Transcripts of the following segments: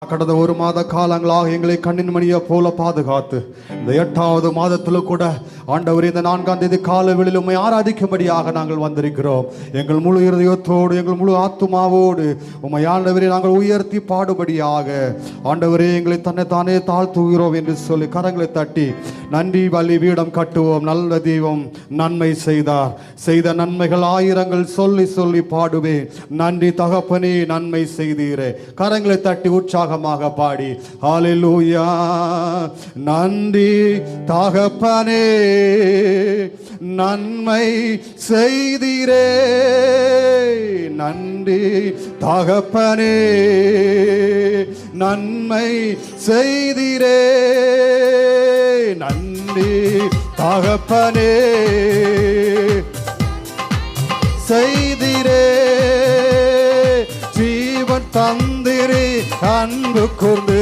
கடந்த ஒரு மாத காலங்களாக எங்களை கண்ணின் மணியை போல பாதுகாத்து இந்த 8வது மாதத்தில் கூட ஆண்டவர் இந்த 4ஆம் தேதி காலவெளியில் உம்மை ஆராதிக்கும்படியாக நாங்கள் வந்திருக்கிறோம். எங்கள் முழு இருதயத்தோடு எங்கள் முழு ஆத்துமாவோடு உம்மை ஆண்டவரை நாங்கள் உயர்த்தி பாடுபடியாக ஆண்டவரே எங்களை தானே தாழ்த்துகிறோம் என்று சொல்லி கரங்களை தட்டி நன்றி பலி பீடம் கட்டுவோம். நல்ல தெய்வம் நன்மை செய்தார், செய்த நன்மைகள் ஆயிரங்கள் சொல்லி சொல்லி பாடுவேன். நன்றி தகப்பனே, நன்மை செய்தீரே. கரங்களை தட்டி உற்சாகமாக பாடி ஹல்லேலூயா. நன்றி தகப்பனே, நன்மை செய்தீரே. நன்றி தகப்பனே, நன்மை செய்தீரே. நன்றி தகப்பனே, செய்தீரே. ஜீவன் தந்திரே அன்பு கூர்ந்து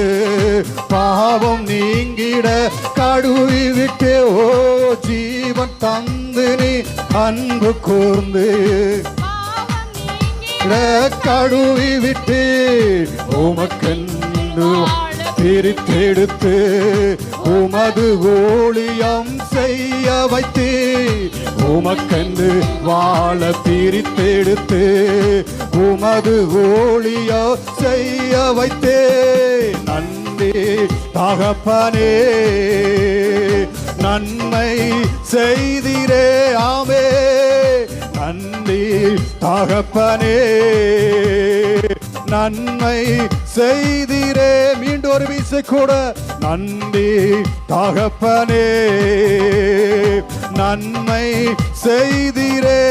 பாவம் நீங்கிட கழுவி விட்டு. ஓ ஜீவன் தந்திரே அன்பு கூர்ந்து கழுவி விட்டு உமக்கென்று பிரித்தெடுத்து உமது ஊழியம் செய்ய வைத்து. உமக்கென்று வாழ பிரித்தெடுத்து உமது ஊழியம் செய்ய வைத்தே. நன்றி தகப்பனே, நன்மை செய்தீரே. ஆமே நன்றி தகப்பனே, நன்மை செய்தீரே. மீண்டும் ஒரு வீசை கூட நன்றி தகப்பனே, நன்மை செய்தீரே.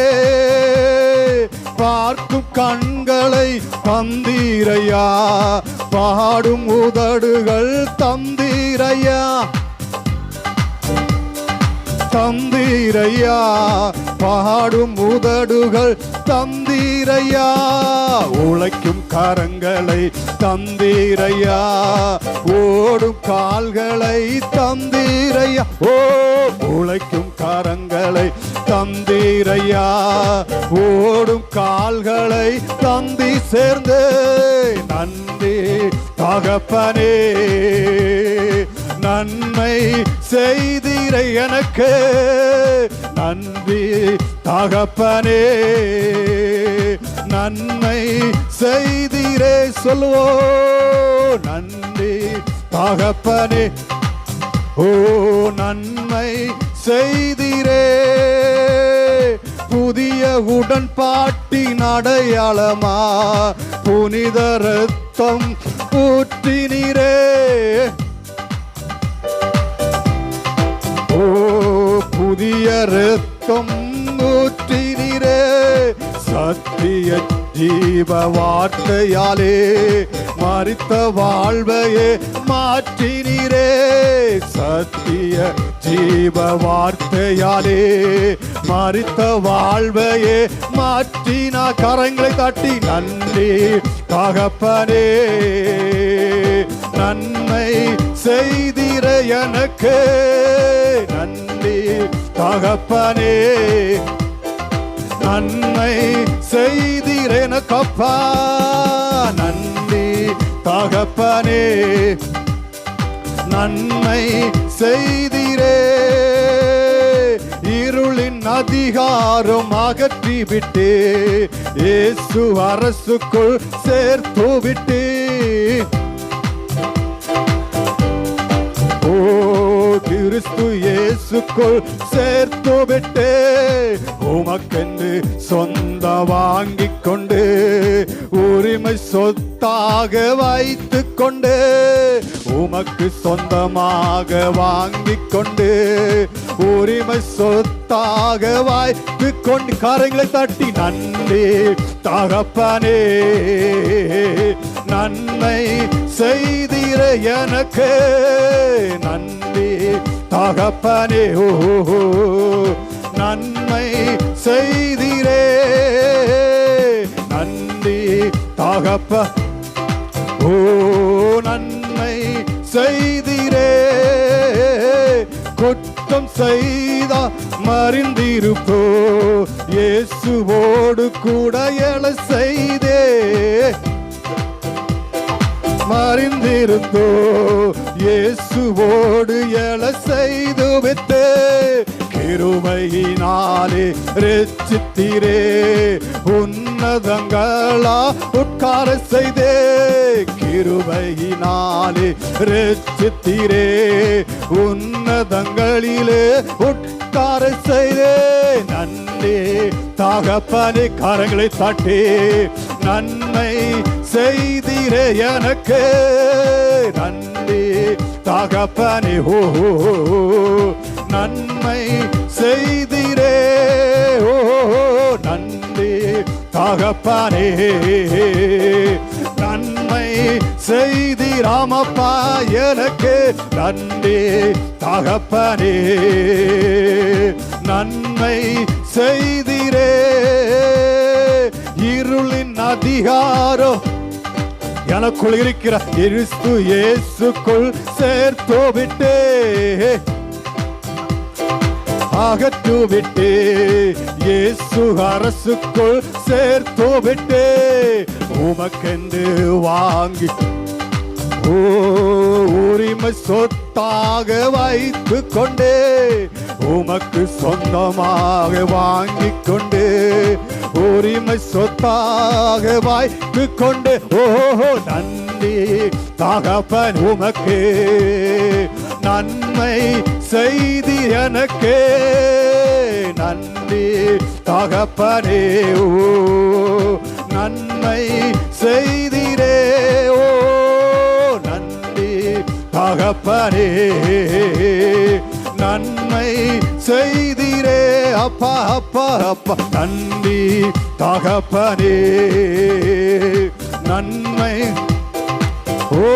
பார்க்கும் கண்களை தந்தீரையா, பாடும் உதடுகள் தந்தீரையா, தந்தீரையா, பாடும் உதடுகள் தந்தீரையா. உழைக்கும் கரங்களை தந்தீரையா, ஓடும் கால்களை தந்தீரையா. ஓ உழைக்கும் கரங்களை தந்தீரையா, ஓடும் கால்களை தந்தி சேர்ந்து. நன்றி தகப்பனே, நன்மை செய்தீரை எனக்கு. நன்றி தகப்பனே, நன்மை செய்தீரே. சொல்லுவோ நன்றி தகப்பனே, ஓ நன்மை செய்தீரே. புதிய உடன்பாட்டின் அடையாளமா புனித ரத்தம் ஊற்றினீரே. ஓ புதிய ரத்தம் ஊற்றினீரே. சத்திய ஜீவ வார்த்தையாலே மரித்த வாழ்வையே மாற்றினீரே. சத்திய ஜீவ வார்த்தையாலே மரித்த வாழ்வையே மாற்றினா. கரங்களை தட்டி நன்றி தகப்பனே, நன்மை செய்தீர எனக்கு. நன்றி தகப்பனே, நன்மை செய்தீர எனக்கப்பா. நன்றி தகப்பனே, நன்மை செய்தீரே. இருளின் அதிகாரம் அகற்றி விட்டு இயேசு அரசுக்குள் சேர்த்து விட்டு. ஓ கிறிஸ்து இயேசுக்குள் சேர்த்து விட்டு உமக்கென்று சொந்த வாங்கிக் கொண்டு உரிமை சொத்தாக வைத்து கொண்டு. உமக்கு சொந்தமாக வாங்கிக் கொண்டு உரிமை சொத்தாக வைத்து கொண்டு. கரங்களை தட்டி நன்றி தகப்பனே, நன்மை செய்தீர எனக்கு. நன்றி தகப்பனே, ஓ நன்மை செய்தீரே. நன்றி தகப்ப, ஓ நன்மை செய்தீரே. குற்றம் செய்தா மறிந்திருப்போ இயேசுவோடு கூட எழ செய்தே. மறிந்திருந்தோ இயேசுவோடு எழ செய்து விட்டு கிருபையினாலே ரட்சித்தீரே உன்னதங்களா உட்கார செய்தே கிருபையினாலே ரட்சித்தீரே உன்னதங்களிலே உட்கார செய்தே நன்றி தகப்பனே கரங்களை தட்டி நன்மை செய்தீரே எனக்கு நன்றி தகப்பனே ஓ நன்மை செய்தீரே ஓ நன்றி தகப்பனே நன்மை செய்தீராமப்பா எனக்கு நன்றி தகப்பனே நன்மை செய்தீரே இருளின் அதிகாரம் எனக்குள் இருக்கிற கிறிஸ்து இயேசுக்குள் சேர்த்து விட்டே அகற்று விட்டே இயேசு அரசுக்குள் சேர்த்து விட்டே உமக்கென்று வாங்கி உரிமை சொத்தாக வைத்து கொண்டே உமக்கு சொந்தமாக வாங்கி கொண்டு உரிமை சொத்தாக வைத்து கொண்டு ஓஹோ நன்றி தகப்பன் உமக்கு நன்மை செய்தி எனக்கு நன்றி தகப்பனே ஓ நன்மை செய்திரே ஓ நன்றி தகப்பனே நன்மை செய்திரே அப்பா அப்பா அப்பா நன்றி தகப்பனே நன்மை ஓ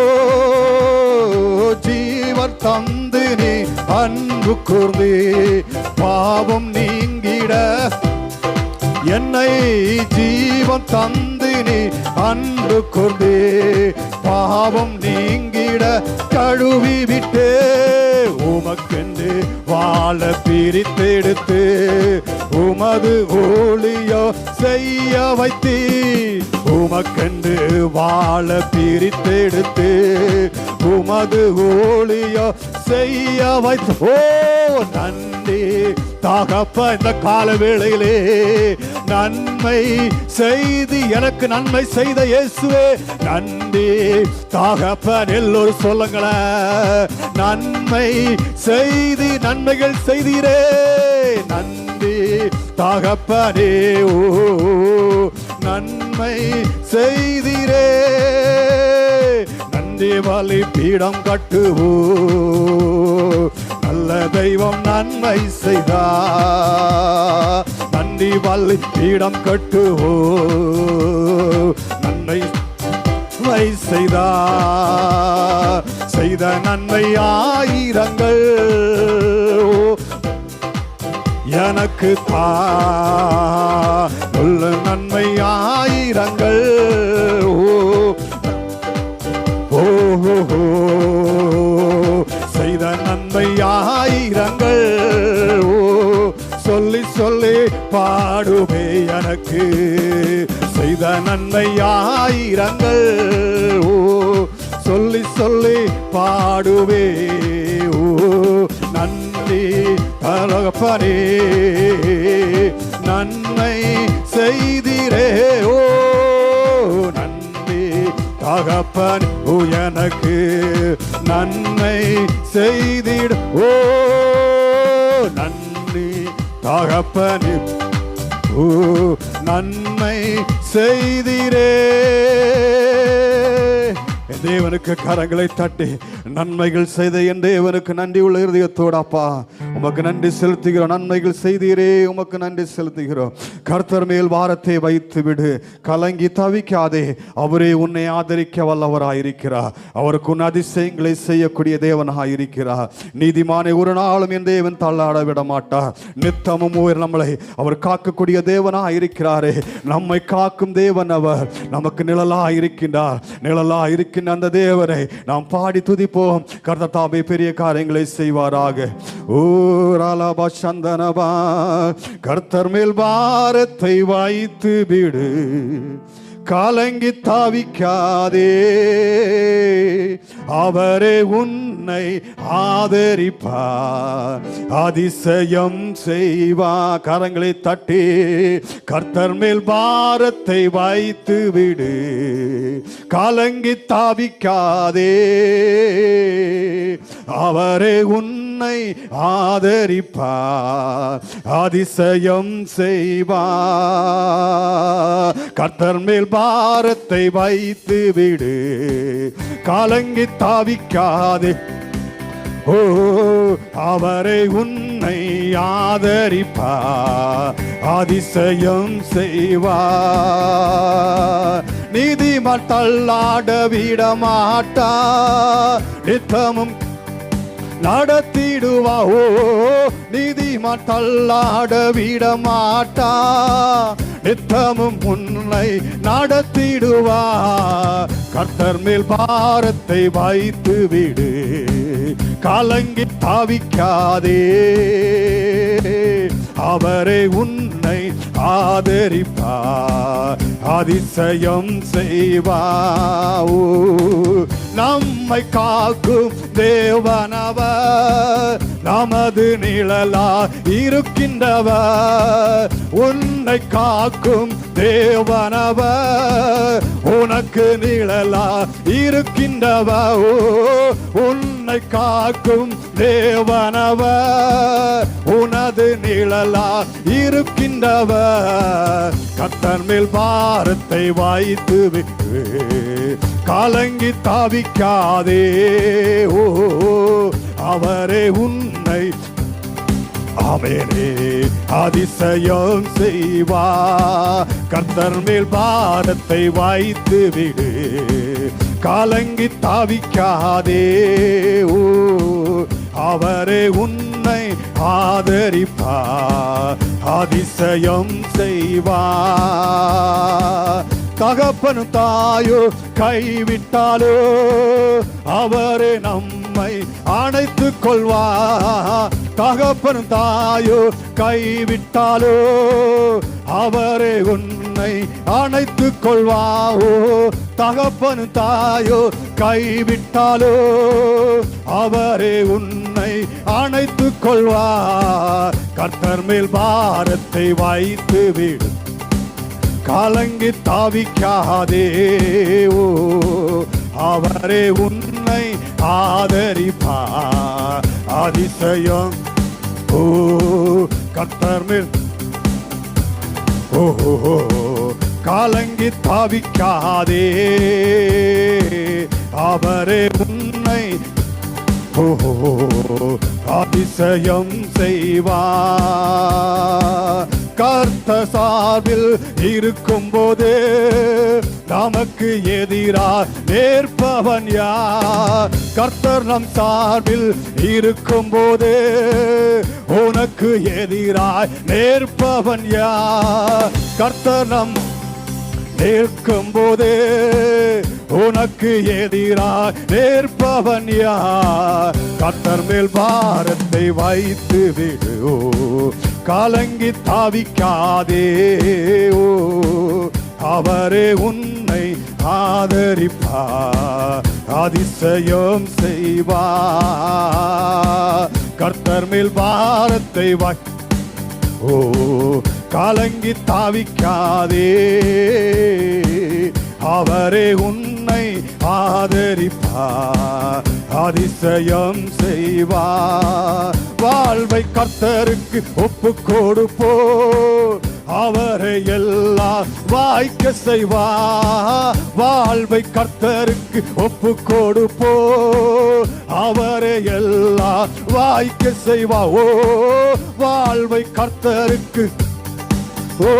ஜீவன் தந்து நீ அன்பு கூர்ந்தே பாவம் நீங்கிட என்னை ஜீவன் தந்து நீ அன்பு கூர்ந்தே பாவம் நீங்கிட கழுவி விட்டே உமக்கென்று வாழ பிரித்தெடுத்து உமது ஊழியோ செய்ய வைத்தீ உமக்கென்று வாழ பிரித்தெடுத்து உமது ஊழியோ செய்ய வைத்து ஓ நன்றி தகப்ப இந்த கால வேளையிலே நன்மை செய்து எனக்கு நன்மை செய்த இயேசுவே நன்றி தகப்பன் எல்லோரும் சொல்லுங்களேன் நன்மை செய்து நன்மைகள் செய்தீரே நன்றி தகப்பனே ஓ நன்மை செய்தீரே நன்றி பலி பீடம் கட்டுவோ நல்ல தெய்வம் நன்மை செய்தா நன்றி பலி பீடம் கட்டுவோ நன்மை செய்தா செய்த நன்மை ஆயிரங்கள் எனக்கு உள்ள நன்மை ஆயிரங்கள் ஓ செய்த நன்மை ஆயிரங்கள் ஓ சொல்லி சொல்லி பாடுவே எனக்கு செய்த நன்மை ஆயிரங்கள் ஓ சொல்லி சொல்லி பாடுவே ஓ நன்றி தகப்பனே நன்மை செய்தீரே ஓ நன்றி தகப்பன் ஓ எனக்கு நன்மை செய்திட ஓ நன்றி தகப்பனே ஓ நன்மை செய்தீரே தேவனுக்கு கரங்களை தட்டி நன்மைகள் செய்த என் தேவனுக்கு நன்றி உள்ள இருதயத்தோடு அப்பா உமக்கு நன்றி செலுத்துகிறோம் நன்மைகள் செய்தீரே உமக்கு நன்றி செலுத்துகிறோம் கர்த்தர் மேல் வாரத்தை வைத்து விடு கலங்கி தவிக்காதே அவரே உன்னை ஆதரிக்க வல்லவராயிருக்கிறார் அவருக்கு உன் அதிசயங்களை செய்யக்கூடிய தேவனாயிருக்கிறார் நீதிமானை ஒரு நாளும் என் தேவன் தள்ளாட விட மாட்டார் நித்தமும் நம்மளை அவர் காக்கக்கூடிய தேவனாயிருக்கிறாரே நம்மை காக்கும் தேவன் அவர் நமக்கு நிழலா இருக்கின்றார் நிழலா இருக்கின்ற அந்த தேவனை நாம் பாடி துதிப்போம் கர்த்தர் தாமே பெரிய காரியங்களை செய்வாராக ஓ ராலபா சந்தனபா கர்த்தர் மேல் பாரத்தை வைத்து விடு கலங்கி தாவிக்காதே, அவரே உன்னை ஆதரிப்பார், அதிசயம் செய்வார். கரங்களை தட்டி கர்த்தர் மேல் பாரத்தை வைத்து விடு, கலங்கி தாவிக்காதே, அவரே உன்னை ஆதரிப்பார், அதிசயம் செய்வார். கர்த்தர் மேல் பாரத்தை வைத்து விடு, கலங்கி தாவிக்காதே, ஓ அவரை உன்னை ஆதரிப்பார், அதிசயம் செய்வார். நீதிமான் தள்ளாட விடமாட்டார், நித்தமும் நடத்திடுவா. ஓ நீதிமான் தள்ளாட விடமாட்டா, நித்தமும் உன்னை நடத்திடுவா. கர்த்தர் மேல் பாரத்தை வைத்து விடு, கலங்கி தாவிக்காதே, அவரை உன்னை ஆதரிப்பார், அதிசயம் செய்வார். நம்மை காக்கும் தேவனவர், நமது நிழலா இருக்கின்றவர். உன்னை காக்கும் தேவனவர், உனக்கு நிழலா இருக்கின்றவர். உன்னை காக்கும் தேவனவர், உனது நிழலா இருக்கின்றவர். கர்த்தர் மேல் பாரத்தை வைத்து விட்டு, கலங்கி தாவிக்காதே, ஓ அவரே உன்னை ஆமெனே அதிசயம் செய்வார். கர்த்தர் மேல் பாரத்தை வைத்து விடு, கலங்கி தாவிக்காதே, ஓ அவரே உன்னை ஆதரிப்பார், அதிசயம் செய்வார். தகப்பனும் தாயோ கைவிட்டாலோ, அவரே நம்மை அணைத்துக் கொள்வார். தகப்பனும் தாயோ கைவிட்டாலோ, அவரே உன்னை அணைத்துக் கொள்வாரோ. தகப்பனும் தாயோ கைவிட்டாலோ, அவரே உன்னை அணைத்துக் கொள்வார். கர்த்தர் மேல் பாரத்தை வைத்து விடு, கலங்கி தாவிக்காதே, ஓ அவரே உன்னை ஆதரிப்பார், அதிசயம். ஓ கர்த்தர் மேல் ஓ கலங்கி தாவிக்காதே, அவரே உன்னை ஓ அதிசயம் செய்வார். கர்த்தர் சார்பில் இருக்கும் போது நமக்கு எதிராக நேர்ப்பவன் யார்? கர்த்தர் நம் சார்பில் இருக்கும் போது உனக்கு எதிராக நேர்ப்பவன் யார்? கர்த்தர் நம் நிற்கும் போது உனக்கு எதிராக நேர்ப்பவன் யார்? கர்த்தர் மேல் பாரத்தை வைத்து விடு, கலங்கி தாவிக்காதே, ஓ அவரே உன்னை ஆதரிப்பார், அதிசயம் செய்வார். கர்த்தர் மேல் பாரத்தை வை, ஓ கலங்கி தாவிக்காதே, அவரே உன்னை ஆதரிப்பார், அதிசயம் செய்வார். வாழ்வை கர்த்தருக்கு ஒப்பு கொடுப்போ, அவரை எல்லாம் வாய்க்க செய்வார். வாழ்வை கர்த்தருக்கு ஒப்பு கொடுப்போ, அவரை எல்லாம் வாய்க்க செய்வார். ஓ வாழ்வை கர்த்தருக்கு, ஓ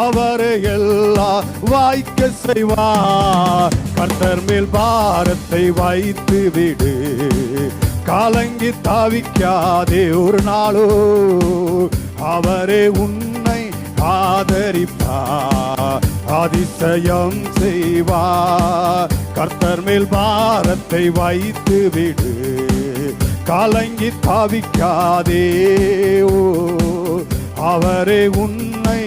அவரை எல்லாம் வாய்க்க செய்வார். கர்த்தர் மேல் பாரத்தை வைத்து விடு, கலங்கி தாவிக்காதே ஒரு நாளோ, அவரே உன்னை ஆதரிப்பார், அதிசயம் செய்வார். கர்த்தர் மேல் பாரத்தை வைத்து விடு, கலங்கி தாவிக்காதே, ஓ அவரே உன்னை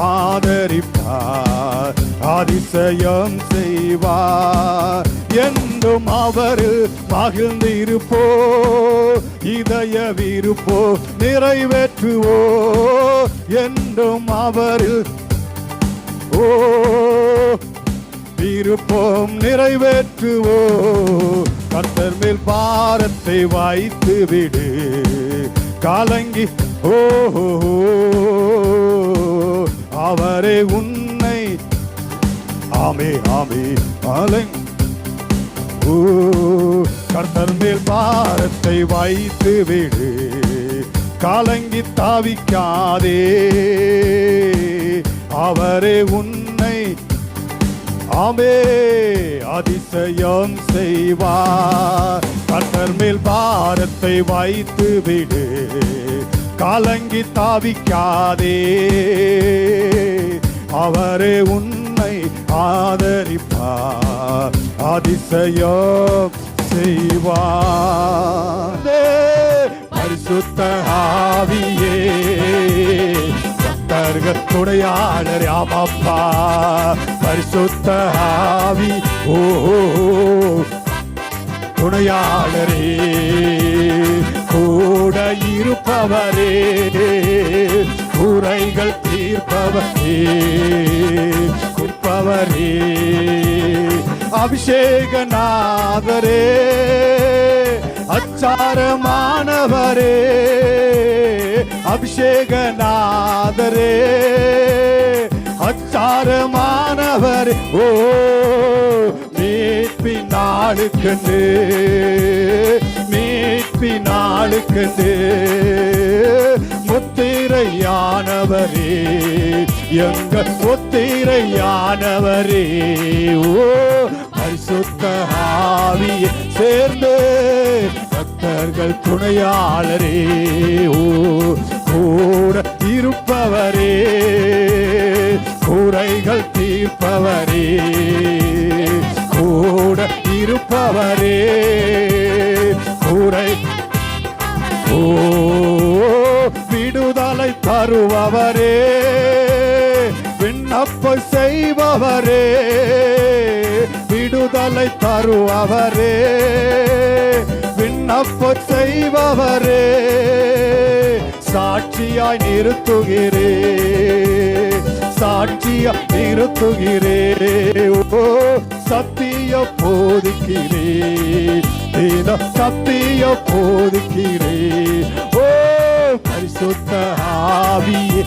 ஆதரிப்பார், அதிசயம் செய்வார். என்றும் அவரில் மகிழ்ந்திருப்போ, இதய விருப்போ நிறைவேற்றுவோ. என்றும் அவரில் விருப்பம் நிறைவேற்றுவோ. கர்த்தர் மேல் பாரத்தை வைத்து விடு, கலங்கி அவரே உன்னை ஆமே ஆமே கலங்கி கர்த்தர் மேல் பாரத்தை வைத்து விடு, கலங்கி தாவிக்காதே. அவரே உன்னை ஆமே அதிசயம் செய்வார். கர்த்தர் மேல் பாரத்தை வைத்து விடு, கலங்கி தாவிக்காதே. அவரே உன்னை ஆதரிப்பார், அதிசயம் செய்வார். பரிசுத்த ஆவியே கர்த்தர்கள் துணையாளர் ஆமாப்பா. பரிசுத்த ஆவி துணையாளரே, கூட இருப்பவரே, குறைகள் தீர்ப்பவரே, குப்பவரே, அபிஷேகநாதரே, அச்சாரமானவரே, அபிஷேகநாதரே, அச்சாரமானவரே. மீட்பின் நாளுக்கென்று, மீட்பின் நாளுக்கென்று முத்திரையானவரே, எங்கள் முத்திரையானவரே. பரிசுத்த ஆவியை சேர்ந்து பக்தர்கள் துணையாளரே, கூட இருப்பவரே, குறைகள் தீர்ப்பவரே, கூட இருப்பவரே, குறை விடுதலை தருபவரே, விண்ணப்ப செய்பவரே, விடுதலை தருபவரே, விண்ணப்ப செய்பவரே, சாட்சியாய் நிறுத்துகிறே, சாட்சியாய் நிறுத்துகிறே. சத்திய போதிக்கிறே, சத்திய போதிக்கிறே. பரிசுத்த ஆவியே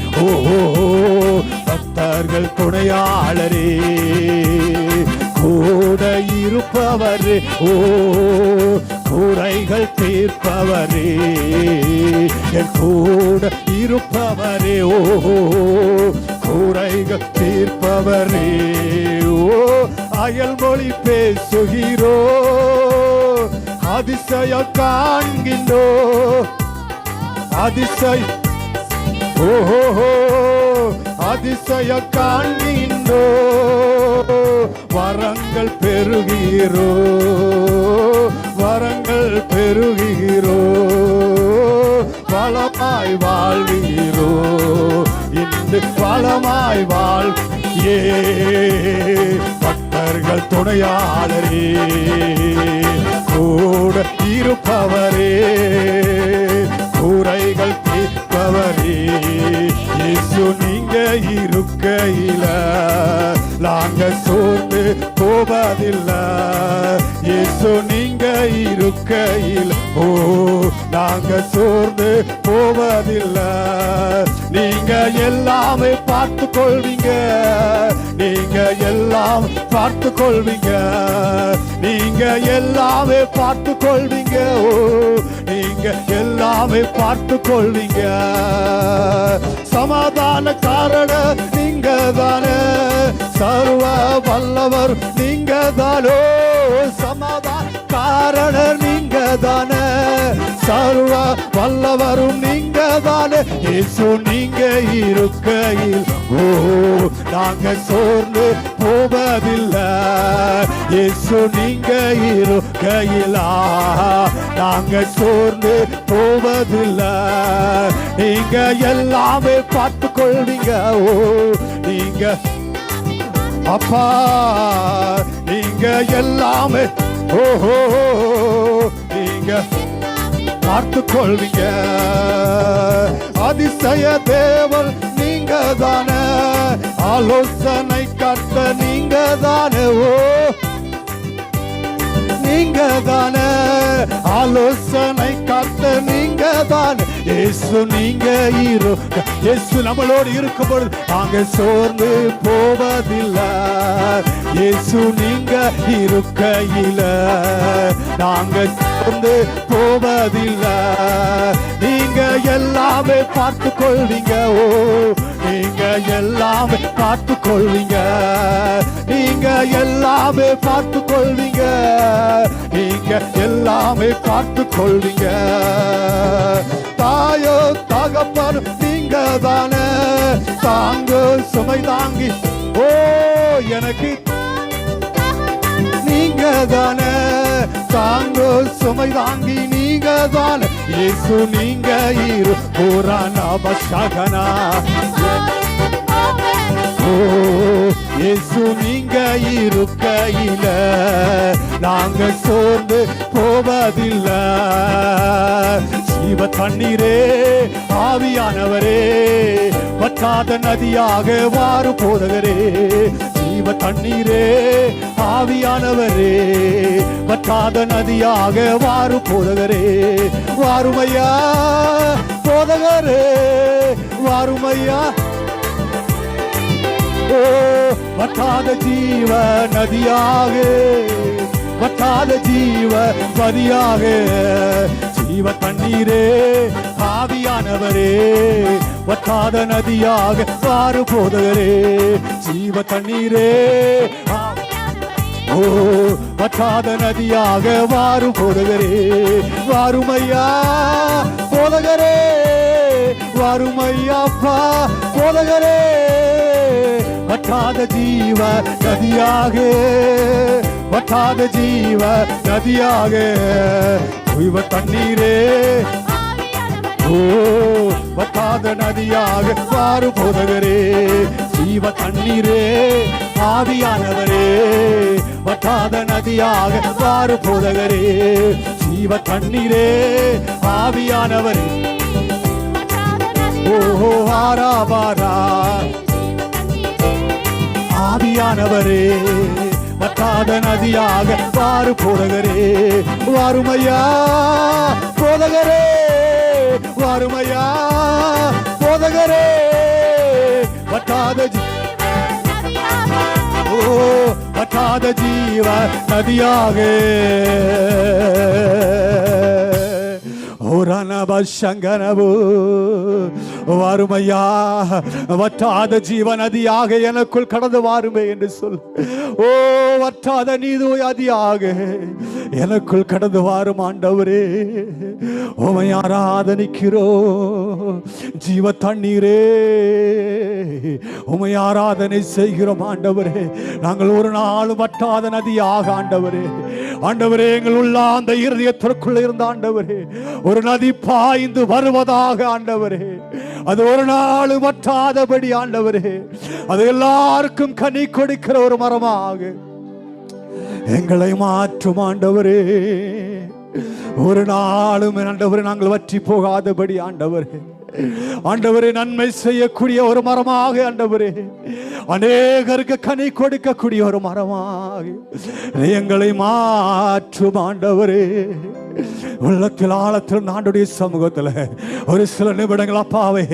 பக்தர்கள் துணையாளரே, கூட இருப்பவரே, குறைகள் தீர்ப்பவரே, என் கூட இருப்பவரே, குறைகள் தீர்ப்பவரே. அயல் மொழி பேசுகிறோ, அதிசயம் காண்கின்றோ, அதிசய அதிசய காண்கின்றோ. வரங்கள் பெருகிறோ, வரங்கள் பெருகிறோ, வளமாய் வாழ்கிறோ, இன்று வளமாய் வாழ். பக்தர்கள் துணையாளரே, கூட இருப்பவரே, குறைகள் தீர்ப்பவரே. இயேசு நீங்க இருக்கையில நாங்க சோர்ந்து போவதில்லை. இயேசு நீங்க இருக்கையில் நாங்க சோர்ந்து போவதில்லை. நீங்க எல்லாமே பார்த்து கொள்வீங்க, நீங்க எல்லாம் பார்த்து கொள்வீங்க, நீங்க எல்லாமே பார்த்து கொள்வீங்க, நீங்க எல்லாமே பார்த்து கொள்வீங்க. சமாதான காரணம் நீங்க தானே, சர்வ வல்லவர் நீங்க தானோ. சமாதான காரணம் நீங்க தானே, சர்வ வல்லவரும் நீங்க தானே. இயேசு நீங்க இருக்கையில் நாங்க சோர்ந்து போவதில்லை. இயேசு நீங்க இருக்கையிலா நாங்க சோர்ந்து போவதில்லை. நீங்க எல்லாமே பார்த்து கொள்வீங்க. ஓ நீங்க அப்பா நீங்க எல்லாமே ஓஹோ நீங்க பார்த்து கொள்வீங்க. அதிசய தேவன் நீங்க தானே, ஆலோசனை கர்த்த நீங்க தானே. ஓ நீங்க தானே, ஆலோசனை கர்த்த நீங்க தானே. இயேசு நீங்க இருக்க, இயேசு நம்மளோடு இருக்கும் பொழுது நாங்க சோர்ந்து போவதில்லை. இயேசு நீங்க இருக்கையில நாங்க சோர்ந்து போவதில்லை. நீங்க எல்லாமே பார்த்து கொள்வீங்க. ஓ நீங்க எல்லாமே பார்த்து கொள்வீங்க. நீங்க எல்லாமே பார்த்து கொள்வீங்க. நீங்க எல்லாமே பார்த்து கொள்வீங்க. தாயோ தகப்பனும் நீங்க தானே, தாங்க சுமை தாங்கி. ஓ எனக்கு நீங்க தானே, தாங்க சுமை தாங்கி நீங்க தானே. இயேசு நீங்க இரு புராணா பஷகனா. ஓ இயேசு நீங்க இருக்கையில நாங்க சோர்ந்து போவதில்லை. ஜீவ தண்ணீரே ஆவியானவரே, வற்றாத நதியாக வாரு போதகரே. ஜீவ தண்ணீரே ஆவியானவரே, வற்றாத நதியாக வாரு போதகரே. வாருமையா போதகரே, வாருமையா. ஓ வற்றாத ஜீவ நதியாக, வற்றாத ஜீவ நதியாக. ஜீவ தண்ணீரே ஆவியானவரே, வற்றாத நதியாக வாரு போதகரே. ஜீவ தண்ணீரே ஓ வற்றாத நதியாக வாரு போதகரே. வாருமையா போதகரே, வாருமையாப்பா போதகரே. வற்றாத ஜீவ நதியாக, வற்றாத ஜீவ நதியாக. ஜீவ தண்ணீரே ஓ வற்றாத நதியாக வாரு போதகரே. ஜீவ தண்ணீரே ஆவியானவரே, வற்றாத நதியாக வாரு போதகரே. ஜீவ தண்ணீரே ஆவியானவரே. ஓஹோ ஆராபாரா ஆவியானவரே, வற்றாத நதியாக வாரு போதகரே. வாருமையா போதகரே, வாருமையா போதகரே. வற்றாத ஓ வற்றாத ஜீவ நதியாக. ஓரணபங்கனவு வாருமையா, வற்றாத ஜீவ நதியாக எனக்குள் கடந்து வாருமே என்று சொல். ஓ வற்றாத நீது நதியாக எனக்குள் கடந்து வாரும் ஆண்டவரே. உம்மை ஆராதனிக்கிறோ ஜீவ தண்ணீரே, உம்மை ஆராதனை செய்கிறோம் ஆண்டவரே. நாங்கள் ஒரு நாள் வற்றாத நதியாக ஆண்டவரே, ஆண்டவரே எங்கள் உள்ள அந்த இருதயத்திற்குள்ள இருந்த ஆண்டவரே ஒரு நதி பாய்ந்து வருவதாக ஆண்டவரே. அது ஒரு நாள் வற்றாதபடி ஆண்டவரே, அது எல்லாருக்கும் கனி கொடுக்கிற ஒரு மரமாக எங்களை மாற்றும் ஆண்டவரே. ஒரு நாளும் ஆண்டவரே நாங்கள் வற்றி போகாதபடி ஆண்டவரே, ஆண்டவரே நன்மை செய்யக்கூடிய ஒரு மரமாக ஆண்டவரே, அநேகருக்கு கனி கொடுக்கக்கூடிய ஒரு மரமாக எங்களை மாற்றும் ஆண்டவரே. உள்ளத்தில் ஆழத்தில் ஆண்டுடைய சமூகத்தில் ஒரு சில நிமிடங்கள் அப்பாவே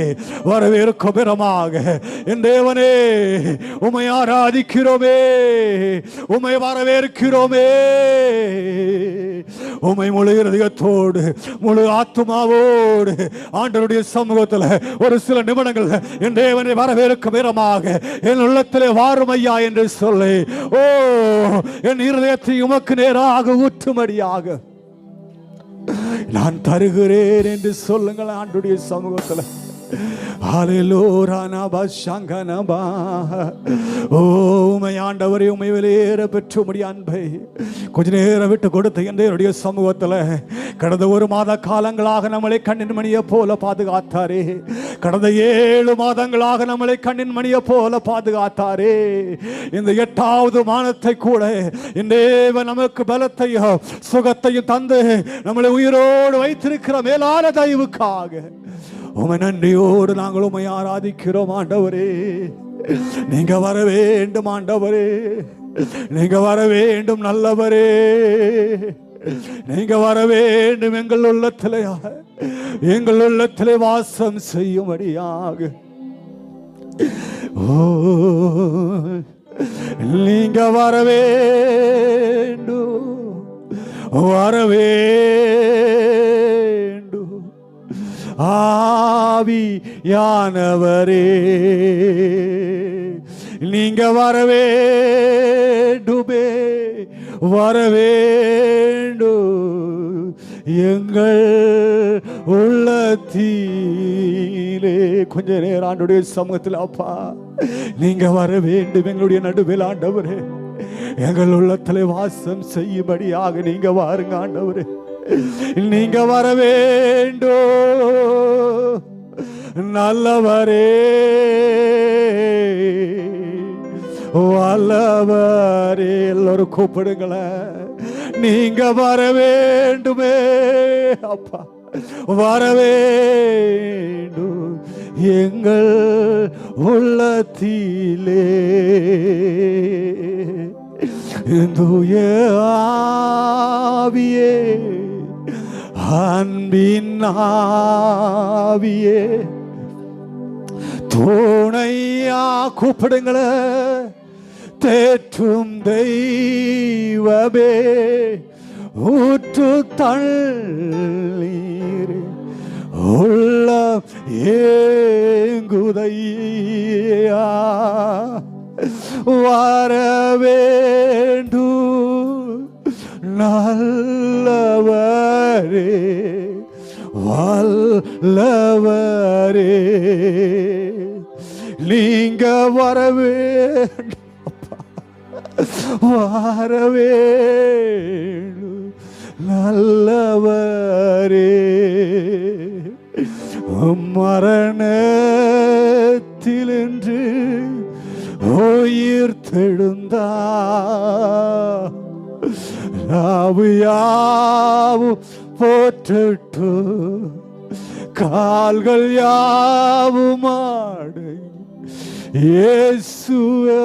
வரவேற்கும் விதமாக என் தேவனே உம்மை ஆராதிக்கிறோமே, உம்மை வரவேற்கிறோமே. உம்மை முழு இருதயத்தோடு முழு ஆத்துமாவோடு ஆண்டவருடைய சமூகத்தில் ஒரு சில நிமிடங்கள் என் தேவனை வரவேற்கும் விதமாக என் உள்ளத்திலே வாருமையா என்று சொல்லி, ஓ என் இருதயத்தை உமக்கு நேராக ஊற்றும்படியாக நான் தருகிறேன் என்று சொல்லுங்கள். ஆண்டுடைய சமூகத்தில் உமை ஆண்டவரே, உமை வெளியேற பெற்று உம்முடைய அன்பை கொஞ்ச நேரம் விட்டு கொடுத்த என்னுடைய சமூகத்தில் கடந்த ஒரு மாத காலங்களாக நம்மளை கண்ணின் மணியை போல பாதுகாத்தாரே. கடந்த 7 மாதங்களாக நம்மளை கண்ணின் மணியை போல பாதுகாத்தாரே. இந்த 8வது மாதத்தை கூட இந்தேவன் நமக்கு பலத்தையும் சுகத்தையும் தந்து நம்மளை உயிரோடு வைத்திருக்கிற மேலான தயவுக்காக உமை நன்றியோடு நாங்கள் உமை ஆராதிக்கிறோம். ஆண்டவரே, நீங்க வர வேண்டும். ஆண்டவரே, நீங்க வர வேண்டும். நல்லவரே, நீங்க வர வேண்டும். எங்கள் உள்ளத்திலே வாசம் செய்யும்படியாக நீங்க வர வேண்டும். ஆவியானவரே, நீங்க வர வேண்டுமே, வர வேண்டும். எங்கள் உள்ளத்திலே கொஞ்ச நேரம் ஆண்டவருடைய சமூகத்தில் அப்பா நீங்க வர வேண்டும். எங்களுடைய நடுவில் ஆண்டவரே, எங்கள் உள்ளத்திலே வாசம் செய்யும்படியாக நீங்க வாருங்க. ஆண்டவரே, நீங்க வர வேண்டும். நல்லவரே, வல்லவரே, எல்லாரும் கூப்பிடுங்களேன். நீங்க வர வேண்டுமே அப்பா, வர வேண்டும். எங்கள் உள்ளத்திலே தூய ஆவியே, அன்பின் ஆவியே, துணையா கூப்பிடுங்களேன். தேற்றும் தெய்வமே, ஊற்று தண்ணீர் உள்ளம் ஏங்குதையா, வர வேண்டும். நல்லவரே, வல்லவரே, நீங்க வர வேண்டும். வர வேண்டும். நல்லவரே, மரணத்திலின்று உயிர் தெழுந்தா, யாவும் போற்று, கால்கள் யாவும் ஆடை. இயேசுவே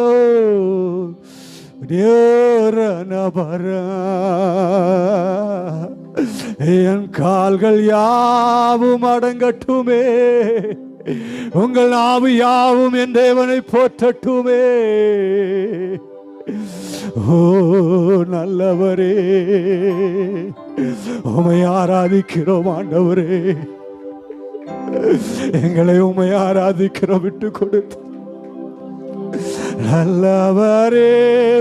என் கால்கள் யாவும் அடங்கட்டுமே, உங்கள் நாவு யாவும் என் தேவனை போற்றட்டுமே. ஓ நல்லவரே, உம்மை ஆராதிக்கிறோம். ஆண்டவரே, எங்களை உம்மை ஆராதிக்கிறோம். விட்டு கொடுத்து நல்லவரே,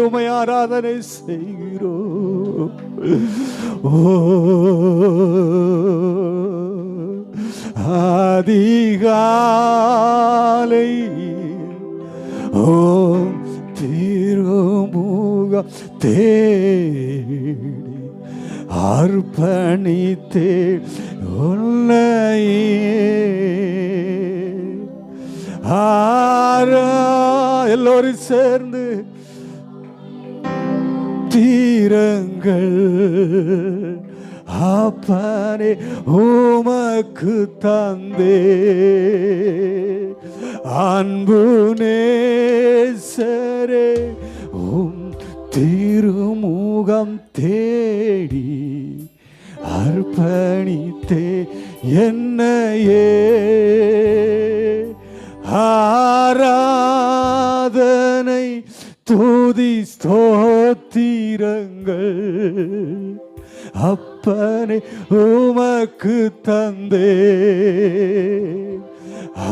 உம்மை ஆராதனை செய்கிறோம். ஓ அதிகாலை ஓம் திருமுகம் தேடி அர்ப்பணித்தே உன்னையே எல்லோரும் சேர்ந்து தீரங்கள் அப்பனே உமக்கு தந்தே அன்பு நேசரே உம் திருமுகம் தேடி அர்ப்பணித்தே என்னையே ஆராதனை துதி ஸ்தோத்திரங்கள் அப்பனே உமக்கு தந்தே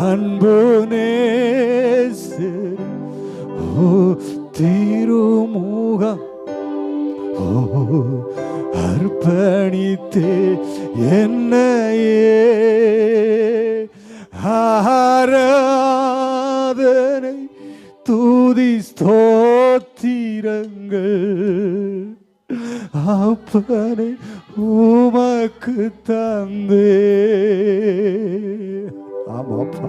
அன்பு நேசர் ஓ திருமுகம் ஓ அர்ப்பணித்தே என்னையே ஆராதனை துதி ஸ்தோத்திரங்கள் அப்பனை உமக்கு தந்தே. ஆமாப்பா.